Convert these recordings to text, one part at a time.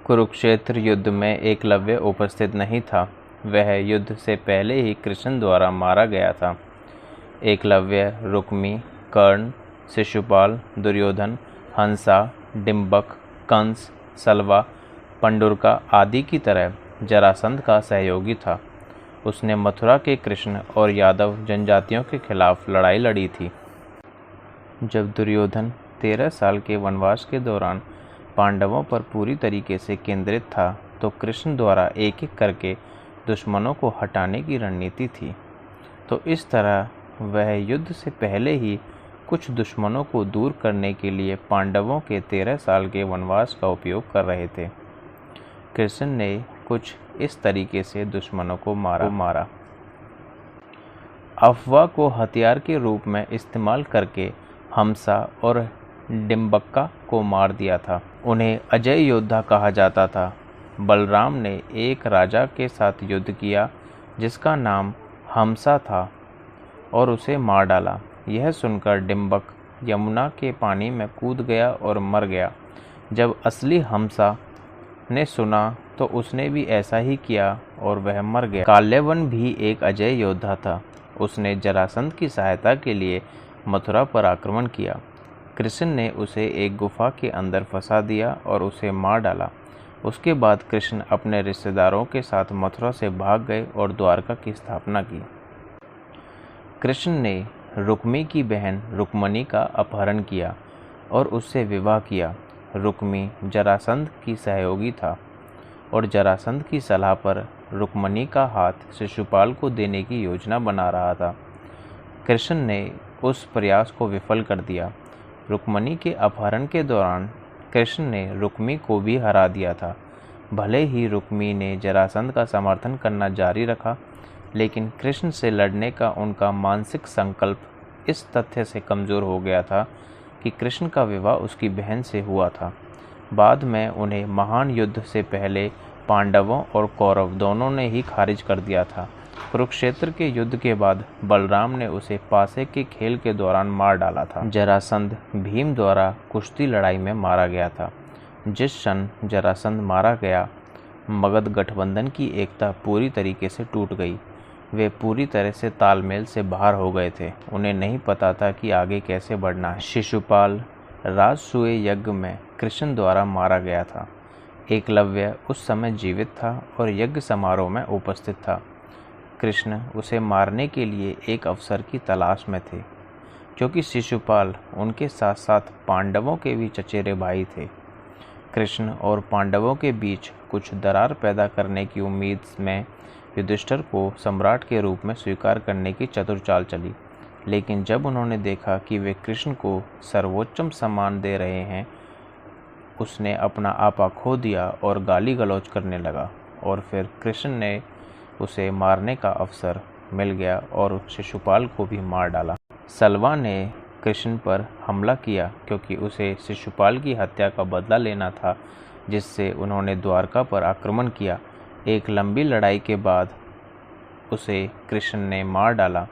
कुरुक्षेत्र युद्ध में एकलव्य उपस्थित नहीं था। वह युद्ध से पहले ही कृष्ण द्वारा मारा गया था। एकलव्य रुक्मी, कर्ण, शिशुपाल, दुर्योधन, हंसा, डिंबक, कंस, सलवा, पंडुरका आदि की तरह जरासंध का सहयोगी था। उसने मथुरा के कृष्ण और यादव जनजातियों के खिलाफ लड़ाई लड़ी थी। जब दुर्योधन 13 साल के वनवास के दौरान पांडवों पर पूरी तरीके से केंद्रित था, तो कृष्ण द्वारा एक एक करके दुश्मनों को हटाने की रणनीति थी। तो इस तरह वह युद्ध से पहले ही कुछ दुश्मनों को दूर करने के लिए पांडवों के 13 साल के वनवास का उपयोग कर रहे थे। कृष्ण ने कुछ इस तरीके से दुश्मनों को मारा। अफवाह को हथियार के रूप में इस्तेमाल करके हमसा और डिंबक्का को मार दिया था। उन्हें अजय योद्धा कहा जाता था। बलराम ने एक राजा के साथ युद्ध किया जिसका नाम हमसा था और उसे मार डाला। यह सुनकर डिंबक यमुना के पानी में कूद गया और मर गया। जब असली हमसा ने सुना तो उसने भी ऐसा ही किया और वह मर गया। काल्यवन भी एक अजय योद्धा था। उसने जरासंध की सहायता के लिए मथुरा पर आक्रमण किया। कृष्ण ने उसे एक गुफा के अंदर फंसा दिया और उसे मार डाला। उसके बाद कृष्ण अपने रिश्तेदारों के साथ मथुरा से भाग गए और द्वारका की स्थापना की। कृष्ण ने रुक्मी की बहन रुक्मणी का अपहरण किया और उससे विवाह किया। रुक्मी जरासंध की सहयोगी था और जरासंध की सलाह पर रुक्मणी का हाथ शिशुपाल को देने की योजना बना रहा था। कृष्ण ने उस प्रयास को विफल कर दिया। रुक्मणी के अपहरण के दौरान कृष्ण ने रुक्मी को भी हरा दिया था। भले ही रुक्मी ने जरासंध का समर्थन करना जारी रखा, लेकिन कृष्ण से लड़ने का उनका मानसिक संकल्प इस तथ्य से कमज़ोर हो गया था कि कृष्ण का विवाह उसकी बहन से हुआ था। बाद में उन्हें महान युद्ध से पहले पांडवों और कौरव दोनों ने ही खारिज कर दिया था। कुरुक्षेत्र के युद्ध के बाद बलराम ने उसे पासे के खेल के दौरान मार डाला था। जरासंध भीम द्वारा कुश्ती लड़ाई में मारा गया था। जिस क्षण जरासंध मारा गया, मगध गठबंधन की एकता पूरी तरीके से टूट गई। वे पूरी तरह से तालमेल से बाहर हो गए थे। उन्हें नहीं पता था कि आगे कैसे बढ़ना है। शिशुपाल राजसूय यज्ञ में कृष्ण द्वारा मारा गया था। एकलव्य उस समय जीवित था और यज्ञ समारोह में उपस्थित था। कृष्ण उसे मारने के लिए एक अवसर की तलाश में थे, क्योंकि शिशुपाल उनके साथ साथ पांडवों के भी चचेरे भाई थे। कृष्ण और पांडवों के बीच कुछ दरार पैदा करने की उम्मीद में युधिष्ठिर को सम्राट के रूप में स्वीकार करने की चतुर चाल चली। लेकिन जब उन्होंने देखा कि वे कृष्ण को सर्वोच्चम सम्मान दे रहे हैं, उसने अपना आपा खो दिया और गाली गलौज करने लगा। और फिर कृष्ण ने उसे मारने का अवसर मिल गया और शिशुपाल को भी मार डाला। सलवा ने कृष्ण पर हमला किया क्योंकि उसे शिशुपाल की हत्या का बदला लेना था, जिससे उन्होंने द्वारका पर आक्रमण किया। एक लंबी लड़ाई के बाद उसे कृष्ण ने मार डाला।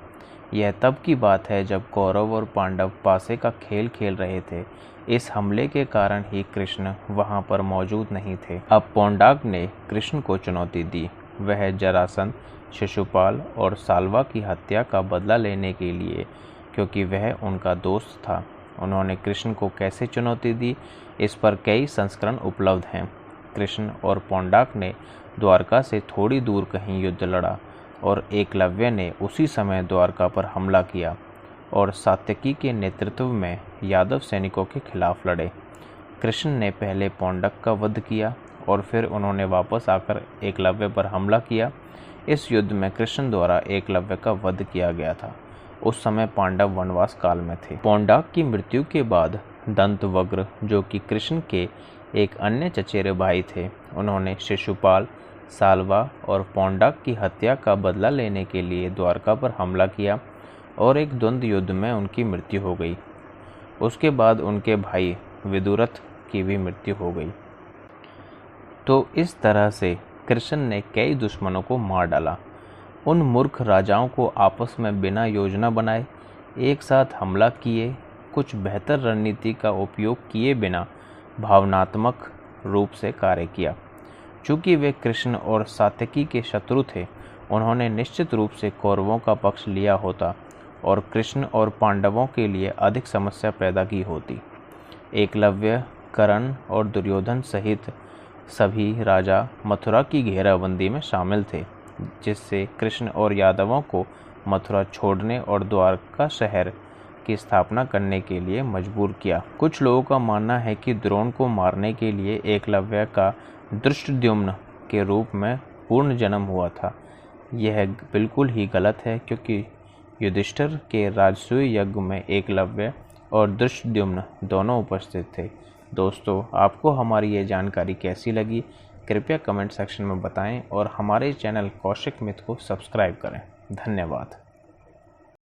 यह तब की बात है जब कौरव और पांडव पासे का खेल खेल रहे थे। इस हमले के कारण ही कृष्ण वहां पर मौजूद नहीं थे। अब पोंडाक ने कृष्ण को चुनौती दी। वह जरासंध, शिशुपाल और साल्वा की हत्या का बदला लेने के लिए, क्योंकि वह उनका दोस्त था। उन्होंने कृष्ण को कैसे चुनौती दी, इस पर कई संस्करण उपलब्ध हैं। कृष्ण और पोंडाक ने द्वारका से थोड़ी दूर कहीं युद्ध लड़ा और एकलव्य ने उसी समय द्वारका पर हमला किया और सात्यकी के नेतृत्व में यादव सैनिकों के खिलाफ लड़े। कृष्ण ने पहले पोंडक का वध किया और फिर उन्होंने वापस आकर एकलव्य पर हमला किया। इस युद्ध में कृष्ण द्वारा एकलव्य का वध किया गया था। उस समय पांडव वनवास काल में थे। पोंडाक की मृत्यु के बाद दंतवग्र, जो कि कृष्ण के एक अन्य चचेरे भाई थे, उन्होंने शिशुपाल, साल्वा और पोंडाक की हत्या का बदला लेने के लिए द्वारका पर हमला किया और एक द्वंद्व युद्ध में उनकी मृत्यु हो गई। उसके बाद उनके भाई विदुरथ की भी मृत्यु हो गई। तो इस तरह से कृष्ण ने कई दुश्मनों को मार डाला। उन मूर्ख राजाओं को आपस में बिना योजना बनाए एक साथ हमला किए, कुछ बेहतर रणनीति का उपयोग किए बिना भावनात्मक रूप से कार्य किया। चूँकि वे कृष्ण और सात्यकी के शत्रु थे, उन्होंने निश्चित रूप से कौरवों का पक्ष लिया होता और कृष्ण और पांडवों के लिए अधिक समस्या पैदा की होती। एकलव्य, कर्ण और दुर्योधन सहित सभी राजा मथुरा की घेराबंदी में शामिल थे, जिससे कृष्ण और यादवों को मथुरा छोड़ने और द्वारका शहर की स्थापना करने के लिए मजबूर किया। कुछ लोगों का मानना है कि द्रोण को मारने के लिए एकलव्य का धृष्टद्युम्न के रूप में पूर्ण जन्म हुआ था। यह बिल्कुल ही गलत है, क्योंकि युधिष्ठिर के राजसूय यज्ञ में एकलव्य और धृष्टद्युम्न दोनों उपस्थित थे। दोस्तों, आपको हमारी ये जानकारी कैसी लगी, कृपया कमेंट सेक्शन में बताएं और हमारे चैनल कौशिक मिथ को सब्सक्राइब करें। धन्यवाद।